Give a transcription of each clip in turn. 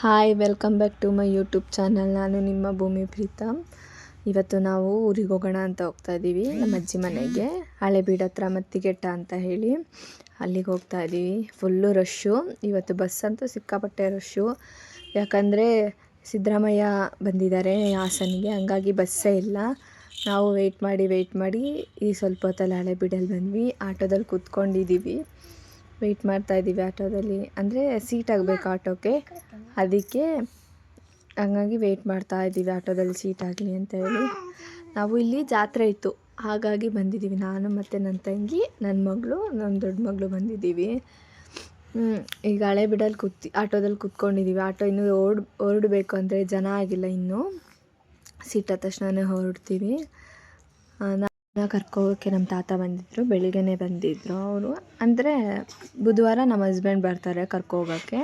Hi welcome back to my YouTube channel. ನಾನು ನಿಮ್ಮ ಭೂಮಿ ಪ್ರೀತ. ಇವತ್ತು ನಾವು ಊರಿಗೆ ಹೋಗೋಣ ಅಂತ ಹೋಗ್ತಾ ಇದ್ದೀವಿ, ನಮ್ಮ ಅಜ್ಜಿ ಮನೆಗೆ. ಹಳೆಬೀಡು ಹತ್ರ ಮತ್ತಿಗೆಟ್ಟ ಅಂತ ಹೇಳಿ ಅಲ್ಲಿಗೆ ಹೋಗ್ತಾ ಇದ್ದೀವಿ. ಫುಲ್ಲು ರಶ್ಶು ಇವತ್ತು. ಬಸ್ ಅಂತೂ ಸಿಕ್ಕಾಪಟ್ಟೆ ರಶ್ಶು. ಯಾಕಂದರೆ ಸಿದ್ದರಾಮಯ್ಯ ಬಂದಿದ್ದಾರೆ ಹಾಸನಿಗೆ, ಹಂಗಾಗಿ ಬಸ್ಸೇ ಇಲ್ಲ. ನಾವು ವೆಯ್ಟ್ ಮಾಡಿ ಈ ಸ್ವಲ್ಪ ಹೊತ್ತಲ್ಲಿ ಹಳೆಬೀಡಲ್ಲಿ ಬಂದ್ವಿ. ಆಟೋದಲ್ಲಿ ಕೂತ್ಕೊಂಡಿದ್ದೀವಿ, ವೆಯ್ಟ್ ಮಾಡ್ತಾಯಿದ್ದೀವಿ ಆಟೋದಲ್ಲಿ. ಅಂದರೆ ಸೀಟ್ ಆಗಬೇಕು ಆಟೋಕ್ಕೆ, ಅದಕ್ಕೆ ಹಂಗಾಗಿ ವೆಯ್ಟ್ ಮಾಡ್ತಾಯಿದ್ದೀವಿ ಆಟೋದಲ್ಲಿ ಸೀಟ್ ಆಗಲಿ ಅಂತ ಹೇಳಿ. ನಾವು ಇಲ್ಲಿ ಜಾತ್ರೆ ಇತ್ತು, ಹಾಗಾಗಿ ಬಂದಿದ್ದೀವಿ. ನಾನು ಮತ್ತು ನನ್ನ ತಂಗಿ, ನನ್ನ ಮಗಳು, ನನ್ನ ದೊಡ್ಡ ಮಗಳು ಬಂದಿದ್ದೀವಿ. ಈಗ ಹಳೆಬೀಡಲ್ಲಿ ಆಟೋದಲ್ಲಿ ಕೂತ್ಕೊಂಡಿದ್ದೀವಿ. ಆಟೋ ಇನ್ನೂ ಹೊರಡಬೇಕು, ಅಂದರೆ ಜನ ಆಗಿಲ್ಲ ಇನ್ನೂ. ಸೀಟ್ ಆದ ತಕ್ಷಣವೇ ಹೊರಡ್ತೀವಿ. ಕರ್ಕೋಕ್ಕೆ ನಮ್ಮ ತಾತ ಬಂದಿದ್ದರು, ಬೆಳಿಗ್ಗೆನೇ ಬಂದಿದ್ದರು ಅವರು. ಅಂದರೆ ಬುಧವಾರ ನಮ್ಮ ಹಸ್ಬೆಂಡ್ ಬರ್ತಾರೆ ಕರ್ಕೋಗೋಕ್ಕೆ.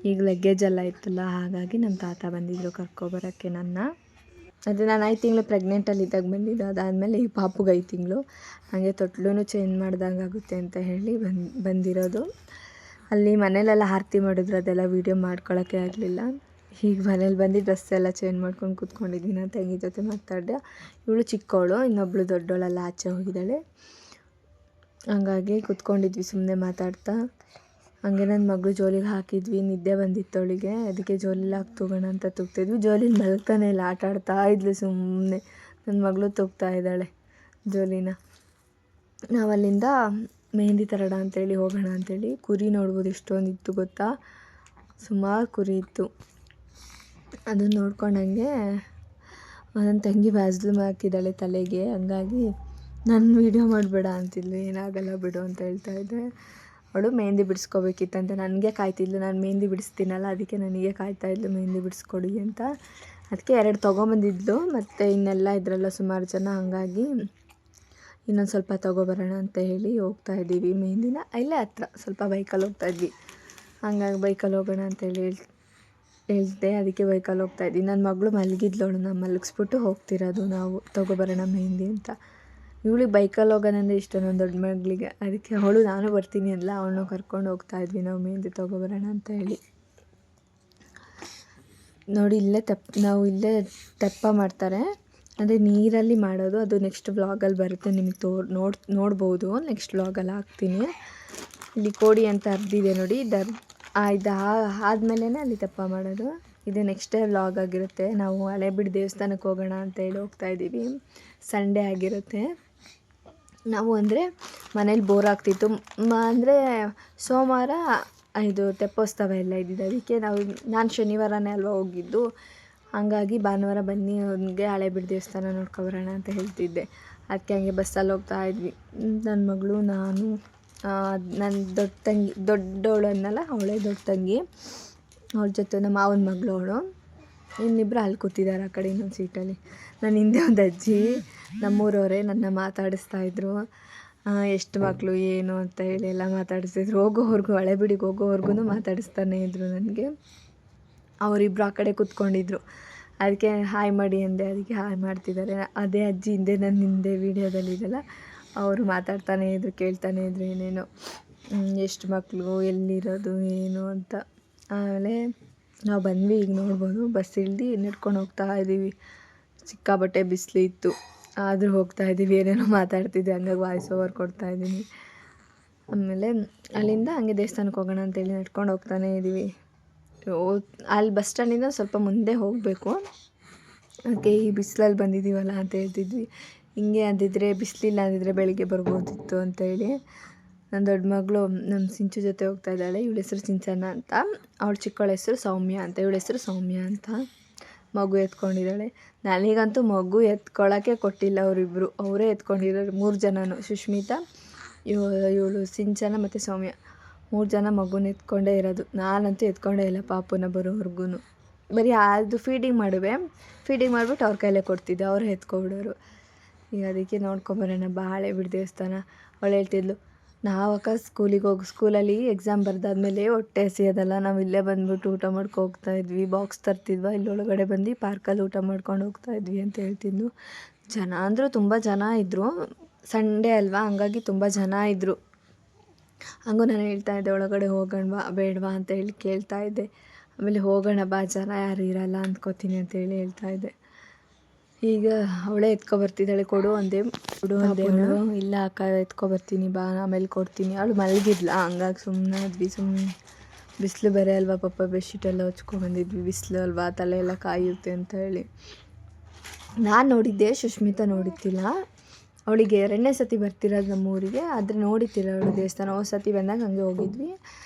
ಈಗ ಲಗೇಜ್ ಎಲ್ಲ ಇತ್ತಲ್ಲ, ಹಾಗಾಗಿ ನಮ್ಮ ತಾತ ಬಂದಿದ್ದರು ಕರ್ಕೊಬರೋಕ್ಕೆ ನನ್ನ. ಅದು ನಾನು 5 ತಿಂಗಳು ಪ್ರೆಗ್ನೆಂಟಲ್ಲಿದ್ದಾಗ ಬಂದಿದ್ದು. ಅದಾದಮೇಲೆ ಈ ಪಾಪುಗೆ 5 ತಿಂಗಳು, ಹಾಗೆ ತೊಟ್ಲೂ ಚೇಂಜ್ ಮಾಡ್ದಂಗೆ ಆಗುತ್ತೆ ಅಂತ ಹೇಳಿ ಬಂದಿರೋದು. ಅಲ್ಲಿ ಮನೇಲೆಲ್ಲ ಆರತಿ ಮಾಡಿದ್ರು, ಅದೆಲ್ಲ ವೀಡಿಯೋ ಮಾಡ್ಕೊಳ್ಳೋಕ್ಕೆ ಆಗಲಿಲ್ಲ. ಈಗ ಮನೇಲಿ ಬಂದು ಡ್ರೆಸ್ ಎಲ್ಲ ಚೇಂಜ್ ಮಾಡ್ಕೊಂಡು ಕೂತ್ಕೊಂಡಿದ್ದೀನಿ. ನಾನು ತಂಗಿ ಜೊತೆ ಮಾತಾಡಿದೆ. ಇವಳು ಚಿಕ್ಕವಳು, ಇನ್ನೊಬ್ಳು ದೊಡ್ಡವಳೆಲ್ಲ ಆಚೆ ಹೋಗಿದ್ದಾಳೆ. ಹಂಗಾಗಿ ಕೂತ್ಕೊಂಡಿದ್ವಿ ಸುಮ್ಮನೆ ಮಾತಾಡ್ತಾ. ಹಂಗೆ ನನ್ನ ಮಗಳು ಜೋಲಿಗೆ ಹಾಕಿದ್ವಿ, ನಿದ್ದೆ ಬಂದಿತ್ತು ಅವಳಿಗೆ, ಅದಕ್ಕೆ ಜೋಲಿಲಿ ಹಾಕಿ ತಗೋಣ ಅಂತ ತೂಗ್ತಿದ್ವಿ. ಜೋಲಿಲಿ ಮಲ್ತಾನೆ ಇಲ್ಲ, ಆಟ ಆಡ್ತಾ ಇದ್ಲು ಸುಮ್ಮನೆ. ನನ್ನ ಮಗಳು ತೂಗ್ತಾ ಇದ್ದಾಳೆ ಜೋಲಿನ. ನಾವಲ್ಲಿಂದ ಮೆಹಂದಿ ತರೋಣ ಅಂತೇಳಿ ಹೋಗೋಣ ಅಂತೇಳಿ. ಕುರಿ ನೋಡ್ಬೋದು ಎಷ್ಟೊಂದು ಇತ್ತು ಗೊತ್ತಾ, ಸುಮಾರು ಕುರಿ ಇತ್ತು. ಅದನ್ನು ನೋಡ್ಕೊಂಡಂಗೆ ನನ್ನ ತಂಗಿ ವ್ಯಾಸ್ಲಿನ್ ಹಾಕಿದ್ದಾಳೆ ತಲೆಗೆ, ಹಂಗಾಗಿ ನಾನು ವೀಡಿಯೋ ಮಾಡಬೇಡ ಅಂತಿದ್ಲು. ಏನಾಗಲ್ಲ ಬಿಡು ಅಂತ ಹೇಳ್ತಾಯಿದ್ದೆ. ಅವಳು ಮೆಹಂದಿ ಬಿಡಿಸ್ಕೋಬೇಕಿತ್ತಂತೆ, ನನಗೆ ಕಾಯ್ತಿದ್ಲು. ನಾನು ಮೆಹಂದಿ ಬಿಡಿಸ್ತೀನಲ್ಲ, ಅದಕ್ಕೆ ನನಗೆ ಕಾಯ್ತಾಯಿದ್ಲು ಮೆಹಂದಿ ಬಿಡಿಸ್ಕೊಡಿ ಅಂತ. ಅದಕ್ಕೆ 2 ತೊಗೊಂಬಂದಿದ್ಲು. ಮತ್ತು ಇನ್ನೆಲ್ಲ ಇದರೆಲ್ಲ ಸುಮಾರು ಜನ, ಹಂಗಾಗಿ ಇನ್ನೊಂದು ಸ್ವಲ್ಪ ತೊಗೊಬರೋಣ ಅಂತ ಹೇಳಿ ಹೋಗ್ತಾಯಿದ್ದೀವಿ ಮೆಹಂದಿನ. ಇಲ್ಲೇ ಹತ್ರ ಸ್ವಲ್ಪ ಬೈಕಲ್ಲಿ ಹೋಗ್ತಾಯಿದ್ವಿ, ಹಂಗಾಗಿ ಬೈಕಲ್ಲಿ ಹೋಗೋಣ ಅಂತೇಳಿ ಹೇಳ್ದೆ, ಅದಕ್ಕೆ ಬೈಕಲ್ಲಿ ಹೋಗ್ತಾಯಿದ್ವಿ. ನನ್ನ ಮಗಳು ಮಲಗಿದ್ಲು, ಅವಳನ್ನ ಮಲಗಿಸ್ಬಿಟ್ಟು ಹೋಗ್ತಿರೋದು ನಾವು ತೊಗೊಬರೋಣ ಮೆಹಂದಿ ಅಂತ. ಇವಳಿಗೆ ಬೈಕಲ್ಲಿ ಹೋಗೋಣ ಅಂದರೆ ಇಷ್ಟ, ನನ್ನ ದೊಡ್ಡ ಮಗಳಿಗೆ. ಅದಕ್ಕೆ ಅವಳು ನಾನು ಬರ್ತೀನಿ ಅಲ್ಲ, ಅವಳನ್ನ ಕರ್ಕೊಂಡು ಹೋಗ್ತಾಯಿದ್ವಿ ನಾವು ಮೆಹಂದಿ ತೊಗೊಬರೋಣ ಅಂತ ಹೇಳಿ. ನೋಡಿ ನಾವು ಇಲ್ಲೇ ತೆಪ್ಪ ಮಾಡ್ತಾರೆ, ಅಂದರೆ ನೀರಲ್ಲಿ ಮಾಡೋದು. ಅದು ನೆಕ್ಸ್ಟ್ ವ್ಲಾಗಲ್ಲಿ ಬರುತ್ತೆ, ನಿಮಗೆ ನೋಡ್ಬೋದು. ನೆಕ್ಸ್ಟ್ ವ್ಲಾಗಲ್ಲಿ ಹಾಕ್ತೀನಿ. ಇಲ್ಲಿ ಕೋಡಿ ಅಂತ ಅರ್ದಿದೆ ನೋಡಿ, ಇದು ಆದಮೇಲೆ ಅಲ್ಲಿ ತೆಪ್ಪ ಮಾಡೋದು. ಇದು ನೆಕ್ಸ್ಟ್ ಡೇ ವ್ಲಾಗ್ ಆಗಿರುತ್ತೆ. ನಾವು ಹಳೆಬೀಡು ದೇವಸ್ಥಾನಕ್ಕೆ ಹೋಗೋಣ ಅಂತ ಹೇಳಿ ಹೋಗ್ತಾಯಿದ್ದೀವಿ. ಸಂಡೇ ಆಗಿರುತ್ತೆ. ನಾವು ಅಂದರೆ ಮನೇಲಿ ಬೋರ್ ಆಗ್ತಿತ್ತು, ಅಂದರೆ ಸೋಮವಾರ ಇದು ತೆಪ್ಪೋತ್ಸವ ಎಲ್ಲ ಇದ್ದಿದ್ದು. ಅದಕ್ಕೆ ನಾನು ಶನಿವಾರನೇ ಅಲ್ವಾ ಹೋಗಿದ್ದು, ಹಂಗಾಗಿ ಭಾನುವಾರ ಬನ್ನಿ ಅವ್ನಿಗೆ ಹಳೆಬೀಡು ದೇವಸ್ಥಾನ ನೋಡ್ಕೊಬರೋಣ ಅಂತ ಹೇಳ್ತಿದ್ದೆ. ಅದಕ್ಕೆ ಹಂಗೆ ಬಸ್ಸಲ್ಲಿ ಹೋಗ್ತಾಯಿದ್ವಿ. ನನ್ನ ಮಗಳು, ನಾನು, ನನ್ನ ದೊಡ್ಡವಳು ಅನ್ನಲ್ಲ, ಅವಳೇ ದೊಡ್ಡ ತಂಗಿ, ಅವಳ ಜೊತೆ ನಮ್ಮ ಮಾವನ ಮಗಳು ಅವಳು. ಇನ್ನಿಬ್ಬರು ಅಲ್ಲಿ ಕೂತಿದ್ದಾರೆ ಆ ಕಡೆ ಇನ್ನೊಂದು ಸೀಟಲ್ಲಿ. ನನ್ನ ಹಿಂದೆ ಒಂದು ಅಜ್ಜಿ, ನಮ್ಮೂರವರೇ, ನನ್ನ ಮಾತಾಡಿಸ್ತಾಯಿದ್ರು. ಎಷ್ಟು ಮಕ್ಕಳು ಏನು ಅಂತ ಹೇಳಿ ಎಲ್ಲ ಮಾತಾಡಿಸ್ತಿದ್ರು. ಹಳೆಬೀಡಿಗೆ ಹೋಗೋವರೆಗೂ ಮಾತಾಡಿಸ್ತಾನೇ ಇದ್ದರು ನನಗೆ. ಅವರಿಬ್ಬರು ಆ ಕಡೆ ಕೂತ್ಕೊಂಡಿದ್ರು, ಅದಕ್ಕೆ ಹಾಯ್ ಮಾಡಿ ಅಂದೆ, ಅದಕ್ಕೆ ಹಾಯ್ ಮಾಡ್ತಿದ್ದಾರೆ. ಅದೇ ಅಜ್ಜಿ ಹಿಂದೆ, ನನ್ನ ಹಿಂದೆ ವೀಡಿಯೋದಲ್ಲಿದ್ದಲ್ಲ, ಅವರು ಮಾತಾಡ್ತಾನೇ ಇದ್ರು, ಕೇಳ್ತಾನೇ ಇದ್ರು ಏನೇನೋ, ಎಷ್ಟು ಮಕ್ಕಳು, ಎಲ್ಲಿರೋದು ಏನು ಅಂತ. ಆಮೇಲೆ ನಾವು ಬಂದ್ವಿ, ಈಗ ನೋಡ್ಬೋದು. ಬಸ್ ಇಳ್ದು ನಡ್ಕೊಂಡು ಹೋಗ್ತಾ ಇದ್ದೀವಿ. ಸಿಕ್ಕಾಬಟ್ಟೆ ಬಿಸಿಲು ಇತ್ತು, ಆದರೂ ಹೋಗ್ತಾಯಿದ್ದೀವಿ. ಏನೇನೋ ಮಾತಾಡ್ತಿದ್ದೆ, ಹಂಗಾಗಿ ವಾಯ್ಸ್ ಓವರ್ ಕೊಡ್ತಾಯಿದ್ದೀನಿ. ಆಮೇಲೆ ಅಲ್ಲಿಂದ ಹಂಗೆ ದೇವಸ್ಥಾನಕ್ಕೆ ಹೋಗೋಣ ಅಂತೇಳಿ ನಡ್ಕೊಂಡು ಹೋಗ್ತಾನೇ ಇದ್ದೀವಿ. ಅಲ್ಲಿ ಬಸ್ ಸ್ಟ್ಯಾಂಡಿಂದ ಸ್ವಲ್ಪ ಮುಂದೆ ಹೋಗಬೇಕು. ಅದಕ್ಕೆ ಈ ಬಿಸಿಲಲ್ಲಿ ಬಂದಿದ್ದೀವಲ್ಲ ಅಂತ ಹೇಳ್ತಿದ್ವಿ. ಹಿಂಗೆ ಅಂದಿದ್ರೆ, ಬಿಸಿಲಿಲ್ಲ ಅಂದಿದ್ರೆ ಬೆಳಿಗ್ಗೆ ಬರ್ಬೋದಿತ್ತು ಅಂತೇಳಿ. ನನ್ನ ದೊಡ್ಡ ಮಗಳು ನಮ್ಮ ಸಿಂಚು ಜೊತೆ ಹೋಗ್ತಾ ಇದ್ದಾಳೆ. ಇವಳ ಹೆಸರು ಸಿಂಚನ ಅಂತ, ಅವಳ ಚಿಕ್ಕವಳ ಹೆಸರು ಸೌಮ್ಯ ಅಂತ. ಇವಳ ಹೆಸರು ಸೌಮ್ಯ ಅಂತ. ಮಗು ಎತ್ಕೊಂಡಿದ್ದಾಳೆ. ನನಗಂತೂ ಮಗು ಎತ್ಕೊಳ್ಳೋಕ್ಕೆ ಕೊಟ್ಟಿಲ್ಲ ಅವರಿಬ್ಬರು, ಅವರೇ ಎತ್ಕೊಂಡಿರೋರು 3 ಜನನೂ. ಸುಷ್ಮಿತಾ, ಇವಳು ಸಿಂಚನ ಮತ್ತು ಸೌಮ್ಯ, 3 ಜನ ಮಗುನ ಎತ್ಕೊಂಡೇ ಇರೋದು. ನಾನಂತೂ ಎತ್ಕೊಂಡೇ ಇಲ್ಲ ಪಾಪುನ ಬರೋವರೆಗೂ. ಬರೀ ಅದು ಫೀಡಿಂಗ್ ಮಾಡಿಬಿಟ್ಟು ಅವ್ರ ಕೈಲೇ ಕೊಡ್ತಿದ್ದೆ, ಅವರೇ ಎತ್ಕೊಬಿಡೋರು. ಈಗ ಅದಕ್ಕೆ ನೋಡ್ಕೊಂಬರೋಣ ಬಾ ಹಳೆಬೀಡು ದೇವಸ್ಥಾನ. ಅವಳು ಹೇಳ್ತಿದ್ಲು, ನಾವಕ್ಕ ಸ್ಕೂಲಲ್ಲಿ ಎಕ್ಸಾಮ್ ಬರೆದಾದ್ಮೇಲೆ ಹೊಟ್ಟೆ ಹಸಿಯೋದಲ್ಲ, ನಾವು ಇಲ್ಲೇ ಬಂದುಬಿಟ್ಟು ಊಟ ಮಾಡ್ಕೊ ಹೋಗ್ತಾಯಿದ್ವಿ, ಬಾಕ್ಸ್ ತರ್ತಿದ್ವಿ, ಇಲ್ಲೊಳಗಡೆ ಬಂದು ಪಾರ್ಕಲ್ಲಿ ಊಟ ಮಾಡ್ಕೊಂಡು ಹೋಗ್ತಾಯಿದ್ವಿ ಅಂತ ಹೇಳ್ತಿದ್ಲು. ಜನ ಅಂದರೂ ತುಂಬ ಜನ ಇದ್ದರು, ಸಂಡೇ ಅಲ್ವಾ, ಹಂಗಾಗಿ ತುಂಬ ಜನ ಇದ್ದರು. ಹಂಗೂ ನಾನು ಹೇಳ್ತಾಯಿದ್ದೆ ಒಳಗಡೆ ಹೋಗೋಣವಾ ಬೇಡವಾ ಅಂತ ಹೇಳಿ ಕೇಳ್ತಾಯಿದ್ದೆ. ಆಮೇಲೆ ಹೋಗೋಣ ಬಾ, ಜನ ಯಾರು ಇರಲ್ಲ ಅಂದ್ಕೋತೀನಿ ಅಂತೇಳಿ ಹೇಳ್ತಾಯಿದ್ದೆ. ಈಗ ಅವಳೇ ಎತ್ಕೊಬರ್ತಿದ್ದಾಳೆ, ಕೊಡು ಅಂದೆ ಅವಳು, ಇಲ್ಲ ಅಕ್ಕ ಎತ್ಕೊಬರ್ತೀನಿ ಬಾ, ಆಮೇಲೆ ಕೊಡ್ತೀನಿ. ಅವಳು ಮಲಗಿದ್ಲ, ಹಂಗಾಗಿ ಸುಮ್ಮನೆ ಆದ್ವಿ. ಬಿಸಿಲು ಬೇರೆ ಅಲ್ವಾ ಪಾಪ, ಬೆಡ್ಶೀಟೆಲ್ಲ ಹೊಚ್ಕೊಂಡ್ಬಂದಿದ್ವಿ, ಬಿಸಿಲು ಅಲ್ವಾ, ತಲೆ ಎಲ್ಲ ಕಾಯುತ್ತೆ ಅಂತ ಹೇಳಿ. ನಾನು ನೋಡಿದ್ದೆ, ಸುಷ್ಮಿತಾ ನೋಡಿದ್ದಿಲ್ಲ. ಅವಳಿಗೆ 2ನೇ ಸತಿ ಬರ್ತಿರೋದು ನಮ್ಮೂರಿಗೆ, ಆದರೆ ನೋಡಿದ್ದಿಲ್ಲ ಅವಳು ದೇವಸ್ಥಾನ. ಹೋದ ಸತಿ ಬಂದಾಗ ಹಂಗೆ ಹೋಗಿದ್ವಿ.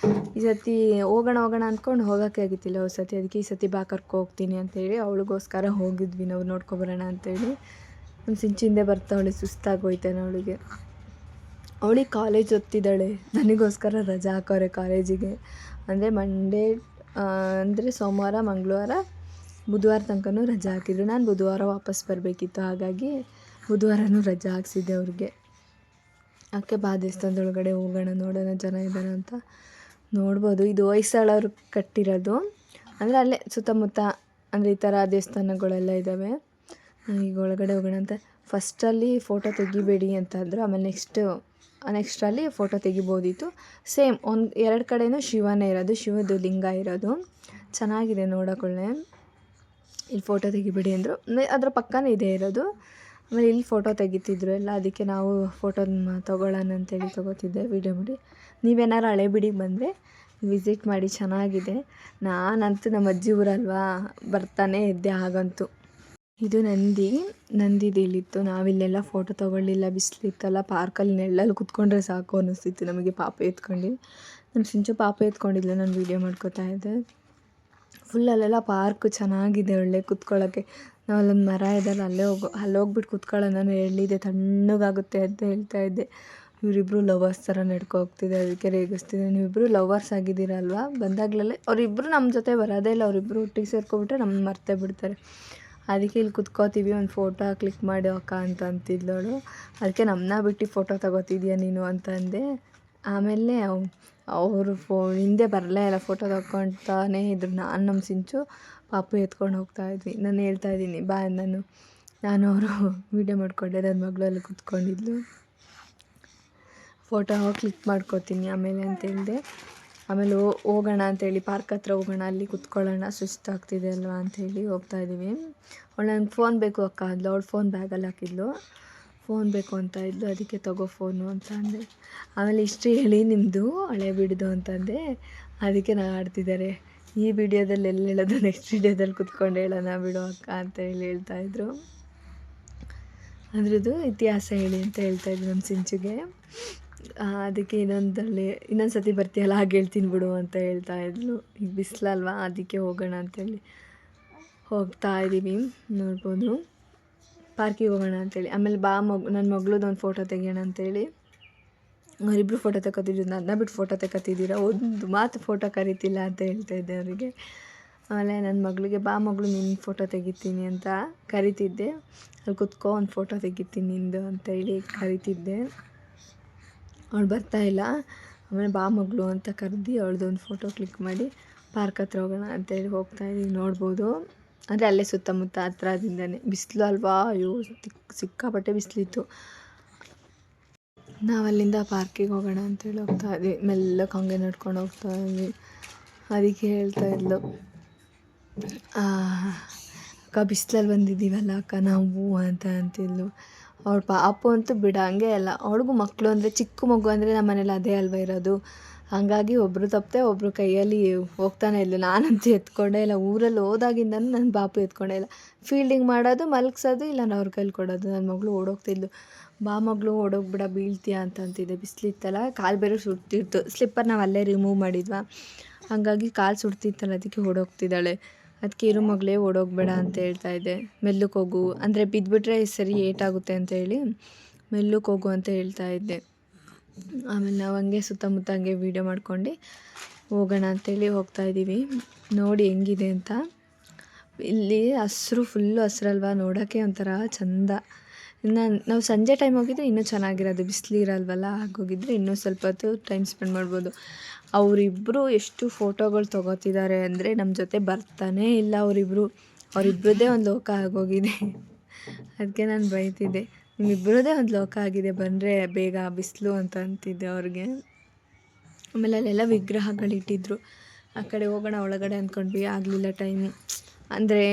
ಈ ಸತಿ ಹೋಗೋಣ ಅಂದ್ಕೊಂಡು ಹೋಗೋಕ್ಕೆ ಆಗಿತ್ತಿಲ್ಲ ಹೋದ ಸತಿ. ಅದಕ್ಕೆ ಈ ಸತಿ ಬಾ ಹೋಗ್ತೀನಿ ಅಂತೇಳಿ ಅವಳಿಗೋಸ್ಕರ ಹೋಗಿದ್ವಿ ನಾವು, ನೋಡ್ಕೊಬರೋಣ ಅಂತೇಳಿ. ನಮ್ಮ ಸಿಂಚಿಂದೆ ಬರ್ತಾವಳೆ, ಸುಸ್ತಾಗೋಯ್ತಾನೆ ಅವಳಿಗೆ. ಅವಳಿಗೆ ಕಾಲೇಜ್ ಓದ್ತಿದ್ದಾಳೆ, ನನಗೋಸ್ಕರ ರಜಾ ಹಾಕೋರೆ ಕಾಲೇಜಿಗೆ. ಅಂದರೆ ಮಂಡೇ ಅಂದರೆ ಸೋಮವಾರ, ಮಂಗಳವಾರ, ಬುಧವಾರ ತನಕನೂ ರಜಾ ಹಾಕಿದ್ರು. ನಾನು ಬುಧವಾರ ವಾಪಸ್ ಬರಬೇಕಿತ್ತು, ಹಾಗಾಗಿ ಬುಧವಾರನೂ ರಜಾ ಹಾಕ್ಸಿದ್ದೆ ಅವ್ರಿಗೆ. ಅದಕ್ಕೆ ಬಾ ದೇವಸ್ಥಾನದೊಳಗಡೆ ಹೋಗೋಣ, ನೋಡೋಣ ಜನ ಇದ್ದಾರೆ ಅಂತ. ನೋಡ್ಬೋದು, ಇದು ಹೊಯ್ಸಳರು ಕಟ್ಟಿರೋದು. ಅಂದರೆ ಅಲ್ಲೇ ಸುತ್ತಮುತ್ತ ಅಂದರೆ ಈ ಥರ ದೇವಸ್ಥಾನಗಳೆಲ್ಲ ಇದ್ದಾವೆ. ಈಗ ಒಳಗಡೆ ಹೋಗೋಣ ಅಂತ. ಫಸ್ಟಲ್ಲಿ ಫೋಟೋ ತೆಗಿಬೇಡಿ ಅಂತ ಅಂದರು. ಆಮೇಲೆ ನೆಕ್ಸ್ಟಲ್ಲಿ ಫೋಟೋ ತೆಗಿಬೋದಿತ್ತು. ಸೇಮ್ 2 ಕಡೆಯೂ ಶಿವನೇ ಇರೋದು, ಶಿವದು ಲಿಂಗ ಇರೋದು. ಚೆನ್ನಾಗಿದೆ ನೋಡೋಕೊಳ್ಳೆ. ಇಲ್ಲಿ ಫೋಟೋ ತೆಗಿಬೇಡಿ ಅಂದರು, ಅದ್ರ ಪಕ್ಕನೇ ಇದೇ ಇರೋದು. ಆಮೇಲೆ ಇಲ್ಲಿ ಫೋಟೋ ತೆಗಿತಿದ್ರು ಎಲ್ಲ, ಅದಕ್ಕೆ ನಾವು ಫೋಟೋ ತೊಗೊಳ್ಳೋಣ ಅಂತೇಳಿ ತೊಗೋತಿದ್ದೆ, ವೀಡಿಯೋ ಮಾಡಿ. ನೀವೇನಾರು ಹಳೇಬೀಡಿಗೆ ಬಂದರೆ ವಿಸಿಟ್ ಮಾಡಿ, ಚೆನ್ನಾಗಿದೆ. ನಾನಂತೂ ನಮ್ಮ ಅಜ್ಜಿ ಊರಲ್ವಾ, ಬರ್ತಾನೆ ಇದ್ದೆ ಆಗಂತೂ. ಇದು ನಂದಿದು ಇಲ್ಲಿತ್ತು. ನಾವಿಲ್ಲೆಲ್ಲ ಫೋಟೋ ತೊಗೊಳ್ಳಿಲ್ಲ, ಬಿಸಿಲಿತ್ತಲ್ಲ. ಪಾರ್ಕಲ್ಲಿ ನೆಳ್ಳಲ್ಲಿ ಕುತ್ಕೊಂಡ್ರೆ ಸಾಕು ಅನ್ನಿಸ್ತಿತ್ತು ನಮಗೆ, ಪಾಪ ಎತ್ಕೊಂಡು. ನಮ್ಮ ಸಿಂಚು ಪಾಪ ಎತ್ಕೊಂಡಿದ್ಲು, ನಾನು ವೀಡಿಯೋ ಮಾಡ್ಕೋತಾ ಇದ್ದೆ. ಅಲ್ಲೆಲ್ಲ ಪಾರ್ಕು ಚೆನ್ನಾಗಿದೆ, ಒಳ್ಳೆ ಕುತ್ಕೊಳ್ಳೋಕ್ಕೆ. ನಾವು ಅಲ್ಲೊಂದು ಮರ ಇದಲ್ಲ, ಅಲ್ಲಿ ಹೋಗ್ಬಿಟ್ಟು ಕುತ್ಕೊಳ್ಳೋಣ. ನಾನು ಹೇಳಿದ್ದೆ ತಣ್ಣಗಾಗುತ್ತೆ ಅಂತ ಹೇಳ್ತಾಯಿದ್ದೆ. ಇವರಿಬ್ಬರು ಲವರ್ಸ್ ಥರ ನಡ್ಕೊ ಹೋಗ್ತಿದೆ, ಅದಕ್ಕೆ ರೇಗಿಸ್ತಿದೆ. ನೀವಿಬ್ಬರು ಲವರ್ಸ್ ಆಗಿದ್ದೀರಲ್ವ, ಬಂದಾಗಲೇ ಅವರಿಬ್ಬರು ನಮ್ಮ ಜೊತೆ ಬರೋದೇ ಇಲ್ಲ. ಅವರಿಬ್ಬರು ಒಟ್ಟಿಗೆ ಸೇರ್ಕೊಬಿಟ್ರೆ ನಮ್ಮನ್ನು ಮರ್ತೇ ಬಿಡ್ತಾರೆ. ಅದಕ್ಕೆ ಇಲ್ಲಿ ಕುತ್ಕೋತೀವಿ, ಒಂದು ಫೋಟೋ ಕ್ಲಿಕ್ ಮಾಡಿ ಅಕ್ಕ ಅಂತ ಅಂತಿದ್ಲವಳು. ಅದಕ್ಕೆ ನಮ್ಮನ್ನ ಬಿಟ್ಟು ಫೋಟೋ ತಗೋತಿದ್ಯಾ ನೀನು ಅಂತ ಅಂದೆ. ಆಮೇಲೆ ಅವರು ಹಿಂದೆ ಬರಲೇ ಇಲ್ಲ, ಫೋಟೋ ತಗೊತಾನೇ ಇದ್ರು. ನಮ್ಮ ಸಿಂಚು ಪಾಪು ಎತ್ಕೊಂಡು ಹೋಗ್ತಾಯಿದ್ವಿ. ನಾನು ಹೇಳ್ತಾಯಿದ್ದೀನಿ ಬಾ, ನಾನು ಅವರು ವೀಡಿಯೋ ಮಾಡಿಕೊಂಡೆ, ನನ್ನ ಮಗಳು ಅಲ್ಲಿ ಕುತ್ಕೊಂಡಿದ್ಲು. ಫೋಟೋ ಕ್ಲಿಕ್ ಮಾಡ್ಕೋತೀನಿ ಆಮೇಲೆ ಅಂತ ಹೇಳಿದೆ. ಆಮೇಲೆ ಹೋಗೋಣ ಅಂತೇಳಿ ಪಾರ್ಕ್ ಹತ್ರ ಹೋಗೋಣ, ಅಲ್ಲಿ ಕುತ್ಕೊಳ್ಳೋಣ, ಸುಸ್ತಾಗ್ತಿದೆ ಅಲ್ವಾ ಅಂಥೇಳಿ ಹೋಗ್ತಾಯಿದ್ದೀವಿ. ಅವಳು ನನಗೆ ಫೋನ್ ಬೇಕು ಅಕ್ಕ ಅಂದ್ಲು. ಅವಳು ಫೋನ್ ಬ್ಯಾಗಲ್ಲಿ ಹಾಕಿದ್ಲು, ಫೋನ್ ಬೇಕು ಅಂತ ಇದ್ಲು. ಅದಕ್ಕೆ ತಗೋ ಫೋನು ಅಂತ ಅಂದೆ. ಆಮೇಲೆ ಇಷ್ಟು ಹೇಳಿ ನಿಮ್ಮದು ಹಳೇಬೀಡಿದು ಅಂತಂದೆ. ಅದಕ್ಕೆ ನಾನು ಆಡ್ತಿದ್ದಾರೆ, ಈ ವಿಡಿಯೋದಲ್ಲಿ ಎಲ್ಲಿ ಹೇಳೋದು, ನೆಕ್ಸ್ಟ್ ವಿಡಿಯೋದಲ್ಲಿ ಕುತ್ಕೊಂಡು ಹೇಳೋಣ ಬಿಡು ಅಕ್ಕ ಅಂತ ಹೇಳ್ತಾಯಿದ್ರು. ಅದ್ರದ್ದು ಇತಿಹಾಸ ಹೇಳಿ ಅಂತ ಹೇಳ್ತಾಯಿದ್ರು ನಮ್ಮ ಸಿಂಚುಗೆ. ಅದಕ್ಕೆ ಇನ್ನೊಂದು ಸತಿ ಬರ್ತೀಯಲ್ಲ ಹಾಗೆ ಹೇಳ್ತೀನಿ ಬಿಡು ಅಂತ ಹೇಳ್ತಾಯಿದ್ಲು. ಈಗ ಬಿಸಿಲಲ್ವಾ, ಅದಕ್ಕೆ ಹೋಗೋಣ ಅಂತೇಳಿ ಹೋಗ್ತಾ ಇದ್ದೀವಿ. ನೋಡ್ಬೋದು, ಪಾರ್ಕಿಗೆ ಹೋಗೋಣ ಅಂತೇಳಿ. ಆಮೇಲೆ ಬಾ ನನ್ನ ಮಗಳದೊಂದು ಫೋಟೋ ತೆಗಿಯೋಣ ಅಂತೇಳಿ ಅವರಿಬ್ಬರು ಫೋಟೋ ತಗೋತಿದ್ರು. ನನ್ನ ಬಿಟ್ಟು ಫೋಟೋ ತಗೋತಿದ್ದೀರಾ, ಒಂದು ಮಾತು ಫೋಟೋ ಕರೀತಿಲ್ಲ ಅಂತ ಹೇಳ್ತಾಯಿದ್ದೆ ಅವರಿಗೆ. ಆಮೇಲೆ ನನ್ನ ಮಗಳಿಗೆ ಬಾ ಮಗಳು ನಿನ್ನ ಫೋಟೋ ತೆಗಿತೀನಿ ಅಂತ ಕರಿತಿದ್ದೆ. ಅಲ್ಲಿ ಕುತ್ಕೊ, ಒಂದು ಫೋಟೋ ತೆಗಿತೀನಿ ನಿಂದು ಅಂತೇಳಿ ಕರಿತಿದ್ದೆ. ಅವಳು ಬರ್ತಾಯಿಲ್ಲ. ಆಮೇಲೆ ಬಾ ಮಗಳು ಅಂತ ಕರೆದು ಅವಳದೊಂದು ಫೋಟೋ ಕ್ಲಿಕ್ ಮಾಡಿ ಪಾರ್ಕ್ ಹತ್ರ ಹೋಗೋಣ ಅಂತೇಳಿ ಹೋಗ್ತಾಯಿದ್ದೀವಿ. ನೋಡ್ಬೋದು, ಅಂದರೆ ಅಲ್ಲೇ ಸುತ್ತಮುತ್ತ ಹತ್ರದಿಂದನೇ. ಬಿಸಿಲು ಅಲ್ವಾ, ಅಯ್ಯೋ ಸಿಕ್ಕಾಪಟ್ಟೆ ಬಿಸಿಲಿತ್ತು. ನಾವಲ್ಲಿಂದ ಪಾರ್ಕಿಗೆ ಹೋಗೋಣ ಅಂತೇಳಿ ಹೋಗ್ತಾಯಿದ್ವಿ. ಮೆಲ್ಲಕ್ಕೆ ಹಂಗೆ ನಡ್ಕೊಂಡು ಹೋಗ್ತಾಯಿದ್ವಿ. ಅದಕ್ಕೆ ಹೇಳ್ತಾಯಿದ್ಲು, ಅಕ್ಕ ಬಿಸಿಲಲ್ಲಿ ಬಂದಿದ್ದೀವಲ್ಲ ಅಕ್ಕ ನಾವು ಅಂತ ಅಂತಿದ್ಲು. ಅವಳು ಪಾಪು ಅಂತೂ ಬಿಡೋಂಗೆ ಇಲ್ಲ. ಅವಳಿಗೂ ಮಕ್ಕಳು ಅಂದರೆ, ಚಿಕ್ಕ ಮಗು ಅಂದರೆ ನಮ್ಮ ಮನೇಲಿ ಅದೇ ಅಲ್ವ ಇರೋದು. ಹಾಗಾಗಿ ಒಬ್ಬರು ತಪ್ಪದೆ ಒಬ್ಬರು ಕೈಯಲ್ಲಿ ಹೋಗ್ತಾನೆ ಇದ್ಲು. ನಾನಂತೂ ಎತ್ಕೊಂಡೇ ಇಲ್ಲ. ಊರಲ್ಲಿ ಹೋದಾಗಿಂದನೂ ನನ್ನ ಪಾಪು ಎತ್ಕೊಂಡೇ ಇಲ್ಲ. ಫೀಲ್ಡಿಂಗ್ ಮಾಡೋದು, ಮಲಗ್ಸೋದು, ಇಲ್ಲ ಅವ್ರ ಕೈಲಿ ಕೊಡೋದು. ನನ್ನ ಮಗಳು ಓಡೋಗ್ತಿದ್ಲು. ಬಾ ಮಗಳು ಓಡೋಗ್ಬಿಡ, ಬೀಳ್ತೀಯ ಅಂತಿದ್ದೆ. ಬಿಸಿಲಿತ್ತಲ್ಲ, ಕಾಲು ಬೇರೆ ಸುಡ್ತಿತ್ತು. ಸ್ಲಿಪ್ಪರ್ ನಾವು ಅಲ್ಲೇ ರಿಮೂವ್ ಮಾಡಿದ್ವಾ, ಹಾಗಾಗಿ ಕಾಲು ಸುಡ್ತಿತ್ತಲ್ಲ, ಅದಕ್ಕೆ ಓಡೋಗ್ತಿದ್ದಾಳೆ. ಅದಕ್ಕೆ ಇರು ಮಗಳೇ ಓಡೋಗ್ಬೇಡ ಅಂತ ಹೇಳ್ತಾಯಿದ್ದೆ. ಮೆಲ್ಲಕ್ಕೆ ಹೋಗು, ಅಂದರೆ ಬಿದ್ದುಬಿಟ್ರೆ ಸರಿ ಏಟಾಗುತ್ತೆ ಅಂತೇಳಿ ಮೆಲ್ಲಕ್ಕೆ ಹೋಗು ಅಂತ ಹೇಳ್ತಾಯಿದ್ದೆ. ಆಮೇಲೆ ನಾವು ಹಂಗೆ ಸುತ್ತಮುತ್ತ ಹಂಗೆ ವೀಡಿಯೋ ಮಾಡ್ಕೊಂಡು ಹೋಗೋಣ ಅಂತೇಳಿ ಹೋಗ್ತಾಯಿದ್ದೀವಿ. ನೋಡಿ ಹೆಂಗಿದೆ ಅಂತ. ಇಲ್ಲಿ ಹಸ್ರು, ಫುಲ್ಲು ಹಸ್ರಲ್ವ, ನೋಡೋಕ್ಕೆ ಒಂಥರ ಚೆಂದ. ಇನ್ನು ನಾವು ಸಂಜೆ ಟೈಮ್ ಹೋಗಿದ್ರೆ ಇನ್ನೂ ಚೆನ್ನಾಗಿರೋದು, ಬಿಸಿಲಿರಲ್ವಲ್ಲ, ಆಗೋಗಿದ್ರೆ ಇನ್ನೂ ಸ್ವಲ್ಪ ಹೊತ್ತು ಟೈಮ್ ಸ್ಪೆಂಡ್ ಮಾಡ್ಬೋದು. ಅವರಿಬ್ಬರು ಎಷ್ಟು ಫೋಟೋಗಳು ತೊಗೋತಿದ್ದಾರೆ ಅಂದರೆ ನಮ್ಮ ಜೊತೆ ಬರ್ತಾನೇ ಇಲ್ಲ ಅವರಿಬ್ಬರದ್ದೇ ಒಂದು ಲೋಕ ಆಗೋಗಿದೆ. ಅದಕ್ಕೆ ನಾನು ಬೈತಿದ್ದೆ, ನಿಮ್ಮಿಬ್ಬರದೇ ಒಂದು ಲೋಕ ಆಗಿದೆ, ಬಂದರೆ ಬೇಗ ಬಿಸಿಲು ಅಂತ ಅಂತಿದ್ದೆ ಅವ್ರಿಗೆ. ಆಮೇಲೆ ಅಲ್ಲೆಲ್ಲ ವಿಗ್ರಹಗಳಿಟ್ಟಿದ್ರು. ಆ ಕಡೆ ಹೋಗೋಣ ಒಳಗಡೆ ಅಂದ್ಕೊಂಡ್ವಿ, ಆಗಲಿಲ್ಲ ಟೈಮು. ಅಂದರೆ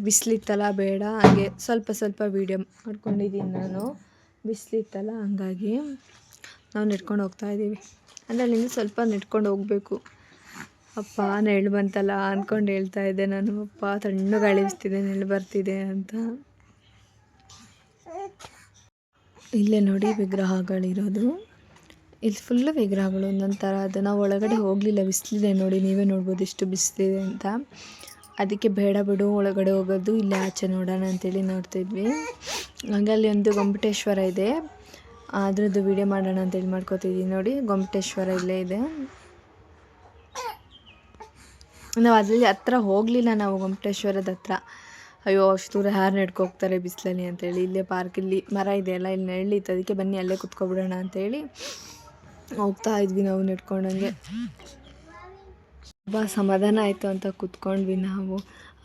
ಬಿಸಿಲಿತ್ತಲ್ಲ, ಬೇಡ ಹಾಗೆ ಸ್ವಲ್ಪ ವೀಡಿಯೋ ಮಾಡ್ಕೊಂಡಿದ್ದೀನಿ ನಾನು. ಬಿಸಿಲಿತ್ತಲ್ಲ ಹಂಗಾಗಿ ನಾವು ನಡ್ಕೊಂಡು ಹೋಗ್ತಾಯಿದ್ದೀವಿ. ಅಂದರೆ ಅಲ್ಲಿಂದ ಸ್ವಲ್ಪ ನಡ್ಕೊಂಡು ಹೋಗಬೇಕು. ಅಪ್ಪ ನೆರಳು ಬಂತಲ್ಲ ಅಂದ್ಕೊಂಡು ಹೇಳ್ತಾಯಿದ್ದೆ ನಾನು. ಅಪ್ಪ ತಣ್ಣಗೆ ಗಾಳಿ ಬೀಸ್ತಿದೆ, ನೆರಳು ಬರ್ತಿದೆ ಅಂತ. ಇಲ್ಲೇ ನೋಡಿ ವಿಗ್ರಹಗಳಿರೋದು. ಇಲ್ಲಿ ಫುಲ್ಲು ವಿಗ್ರಹಗಳು ಒಂದೊಂದು ಥರ. ಅದು ನಾವು ಒಳಗಡೆ ಹೋಗಲಿಲ್ಲ, ಬಿಸಿಲಿದೆ ನೋಡಿ, ನೀವೇ ನೋಡ್ಬೋದು ಎಷ್ಟು ಬಿಸಿಲಿದೆ ಅಂತ. ಅದಕ್ಕೆ ಬೇಡ ಬಿಡು ಒಳಗಡೆ ಹೋಗೋದು, ಇಲ್ಲೇ ಆಚೆ ನೋಡೋಣ ಅಂತೇಳಿ ನೋಡ್ತಿದ್ವಿ. ಹಂಗೆ ಅಲ್ಲಿ ಒಂದು ಗೊಮ್ಮಟೇಶ್ವರ ಇದೆ, ಅದ್ರದ್ದು ವಿಡಿಯೋ ಮಾಡೋಣ ಅಂತೇಳಿ ಮಾಡ್ಕೋತಿದ್ವಿ. ನೋಡಿ ಗೊಮ್ಮಟೇಶ್ವರ ಇಲ್ಲೇ ಇದೆ. ನಾವು ಅದರಲ್ಲಿ ಹತ್ರ ಹೋಗಲಿಲ್ಲ, ನಾವು ಗೊಮ್ಮಟೇಶ್ವರದ ಹತ್ರ. ಅಯ್ಯೋ ಅಷ್ಟು ದೂರ ಯಾರು ನಡ್ಕೋಗ್ತಾರೆ ಬಿಸಿಲಲ್ಲಿ ಅಂತೇಳಿ. ಇಲ್ಲೇ ಪಾರ್ಕಲ್ಲಿ ಮರ ಇದೆಯಲ್ಲ, ಇಲ್ಲಿ ನೆರಳಿತ್ತು, ಅದಕ್ಕೆ ಬನ್ನಿ ಅಲ್ಲೇ ಕುತ್ಕೊಬಿಡೋಣ ಅಂತೇಳಿ ಹೋಗ್ತಾ ಇದ್ವಿ ನಾವು ನಡ್ಕೊಂಡಂಗೆ. ತುಂಬ ಸಮಾಧಾನ ಆಯಿತು ಅಂತ ಕೂತ್ಕೊಂಡ್ವಿ ನಾವು.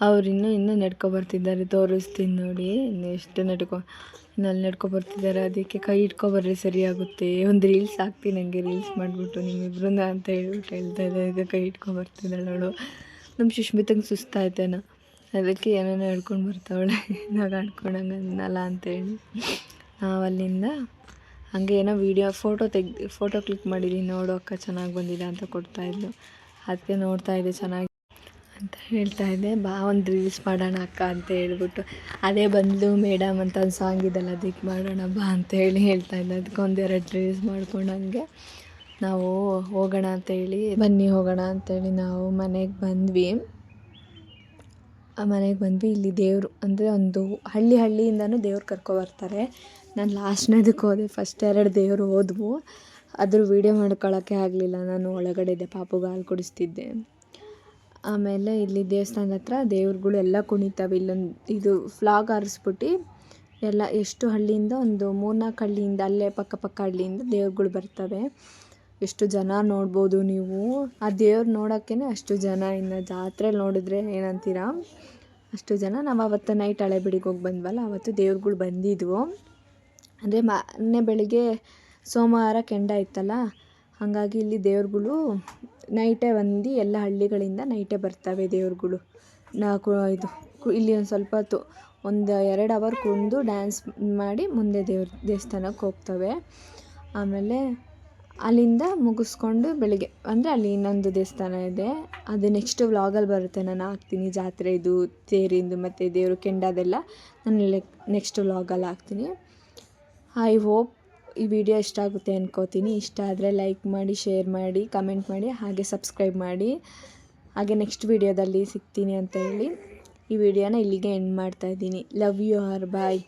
ಅವ್ರು ಇನ್ನೂ ನಡ್ಕೊಬರ್ತಿದ್ದಾರೆ, ತೋರಿಸ್ತೀನಿ ನೋಡಿ. ಇನ್ನು ಎಷ್ಟು ಇನ್ನು ಅಲ್ಲಿ ನಡ್ಕೊಬರ್ತಿದ್ದಾರೆ. ಅದಕ್ಕೆ ಕೈ ಇಟ್ಕೊಬರ್ರಿ ಸರಿಯಾಗುತ್ತೆ, ಒಂದು ರೀಲ್ಸ್ ಹಾಕ್ತೀನಿ ನನಗೆ, ರೀಲ್ಸ್ ಮಾಡಿಬಿಟ್ಟು ನಿಮ್ಮಿಬ್ರನ್ನ ಅಂತ ಹೇಳ್ತಾ ಇದ್ದೆ. ಈಗ ಕೈ ಇಟ್ಕೊಬರ್ತಿದ್ದಾಳೆ ಅವಳು. ನಮ್ಮ ಸುಷ್ಮಿತಂಗೆ ಸುಸ್ತಾಯ್ತೇನೋ, ಅದಕ್ಕೆ ಏನೇನೋ ಹೇಳ್ಕೊಂಡು ಬರ್ತಾವಳೆ, ಇವಾಗ ಆಡ್ಕೊಂಡಂಗೆ ಅನ್ನಲ್ಲ ಅಂತೇಳಿ. ನಾವು ಅಲ್ಲಿಂದ ಹಂಗೆ ಏನೋ ಫೋಟೋ ಕ್ಲಿಕ್ ಮಾಡಿದ್ದೀನಿ, ನೋಡು ಅಕ್ಕ ಚೆನ್ನಾಗಿ ಬಂದಿದೆ ಅಂತ ಕೊಡ್ತಾಯಿದ್ಲು. ಅದಕ್ಕೆ ನೋಡ್ತಾಯಿದ್ದೆ ಚೆನ್ನಾಗಿ ಅಂತ ಹೇಳ್ತಾಯಿದ್ದೆ. ಬಾ ಒಂದು ರೀಲ್ಸ್ ಮಾಡೋಣ ಅಕ್ಕ ಅಂತ ಹೇಳ್ಬಿಟ್ಟು, ಅದೇ ಬಂದು ಮೇಡಮ್ ಅಂತ ಒಂದು ಸಾಂಗ್ ಇದೆಲ್ಲ, ಅದಕ್ಕೆ ಮಾಡೋಣ ಬಾ ಅಂತ ಹೇಳ್ತಾಯಿದ್ದೆ. ಅದಕ್ಕೆ ಒಂದೆರಡು ರೀಲ್ಸ್ ಮಾಡ್ಕೊಂಡು ಹಂಗೆ ನಾವು ಹೋಗೋಣ ಅಂತೇಳಿ, ಬನ್ನಿ ಹೋಗೋಣ ಅಂತೇಳಿ ನಾವು ಮನೆಗೆ ಬಂದ್ವಿ. ಇಲ್ಲಿ ದೇವರು ಅಂದರೆ ಒಂದು ಹಳ್ಳಿಯಿಂದನೂ ದೇವ್ರು ಕರ್ಕೊಬರ್ತಾರೆ. ನಾನು ಲಾಸ್ಟ್ನೇದಕ್ಕೆ ಹೋದೆ, ಫಸ್ಟ್ 2 ದೇವರು ಹೋದ್ವು. ಅದ್ರ ವೀಡಿಯೋ ಮಾಡ್ಕೊಳ್ಳೋಕ್ಕೆ ಆಗಲಿಲ್ಲ, ನಾನು ಒಳಗಡೆ ಇದ್ದೆ, ಪಾಪುಗೆ ಹಾಲು ಕುಡಿಸ್ತಿದ್ದೆ. ಆಮೇಲೆ ಇಲ್ಲಿ ದೇವಸ್ಥಾನದ ಹತ್ರ ದೇವ್ರುಗಳು ಎಲ್ಲ ಕುಣಿತಾವೆ. ಇದು ಫ್ಲಾಗ್ ಹಾರಿಸ್ಬಿಟ್ಟು ಎಲ್ಲ ಎಷ್ಟು ಹಳ್ಳಿಯಿಂದ, ಒಂದು 3-4 ಹಳ್ಳಿಯಿಂದ, ಅಲ್ಲೇ ಪಕ್ಕ ಹಳ್ಳಿಯಿಂದ ದೇವ್ರುಗಳು ಬರ್ತವೆ. ಎಷ್ಟು ಜನ ನೋಡ್ಬೋದು ನೀವು. ಆ ದೇವ್ರು ನೋಡೋಕ್ಕೇ ಅಷ್ಟು ಜನ. ಇನ್ನು ಜಾತ್ರೆಯಲ್ಲಿ ನೋಡಿದ್ರೆ ಏನಂತೀರಾ, ಅಷ್ಟು ಜನ. ನಾವು ಅವತ್ತು ನೈಟ್ ಹಳೆಬೀಡಿಗೆ ಹೋಗಿ ಬಂದ್ವಲ್ಲ, ಅವತ್ತು ದೇವ್ರುಗಳು ಬಂದಿದ್ವು. ಅಂದರೆ ಮೊನ್ನೆ ಬೆಳಿಗ್ಗೆ ಸೋಮವಾರ ಕೆಂಡ ಇತ್ತಲ್ಲ, ಹಾಗಾಗಿ ಇಲ್ಲಿ ದೇವ್ರುಗಳು ನೈಟೇ ಬಂದು ಎಲ್ಲ ಹಳ್ಳಿಗಳಿಂದ ನೈಟೇ ಬರ್ತವೆ ದೇವ್ರುಗಳು. ಇಲ್ಲಿ ಒಂದು ಸ್ವಲ್ಪ ಹೊತ್ತು, ಒಂದು 2 ಅವರ್ ಕುಂದು ಡ್ಯಾನ್ಸ್ ಮಾಡಿ ಮುಂದೆ ದೇವಸ್ಥಾನಕ್ಕೆ ಹೋಗ್ತವೆ. ಆಮೇಲೆ ಅಲ್ಲಿಂದ ಮುಗಿಸ್ಕೊಂಡು ಬೆಳಿಗ್ಗೆ ಅಂದರೆ ಅಲ್ಲಿ ಇನ್ನೊಂದು ದೇವಸ್ಥಾನ ಇದೆ, ಅದು ನೆಕ್ಸ್ಟ್ ವ್ಲಾಗಲ್ಲಿ ಬರುತ್ತೆ, ನಾನು ಹಾಕ್ತೀನಿ. ಜಾತ್ರೆದು, ತೇರಿಂದು ಮತ್ತು ದೇವರು ಕೆಂಡದೆಲ್ಲ ನಾನು ನೆಕ್ಸ್ಟ್ ವ್ಲಾಗಲ್ಲಿ ಹಾಕ್ತೀನಿ. ಐ ಹೋಪ್ ಈ ವಿಡಿಯೋ ಇಷ್ಟ ಆಗುತ್ತೆ ಅನ್ಕೋತೀನಿ. ಇಷ್ಟ ಆದರೆ ಲೈಕ್ ಮಾಡಿ, ಶೇರ್ ಮಾಡಿ, ಕಮೆಂಟ್ ಮಾಡಿ, ಹಾಗೆ ಸಬ್ಸ್ಕ್ರೈಬ್ ಮಾಡಿ. ಹಾಗೆ ನೆಕ್ಸ್ಟ್ ವಿಡಿಯೋದಲ್ಲಿ ಸಿಗ್ತೀನಿ ಅಂತ ಹೇಳಿ ಈ ವಿಡಿಯೋನ ಇಲ್ಲಿಗೆ ಎಂಡ್ ಮಾಡ್ತಾಯಿದ್ದೀನಿ. Love you all bye.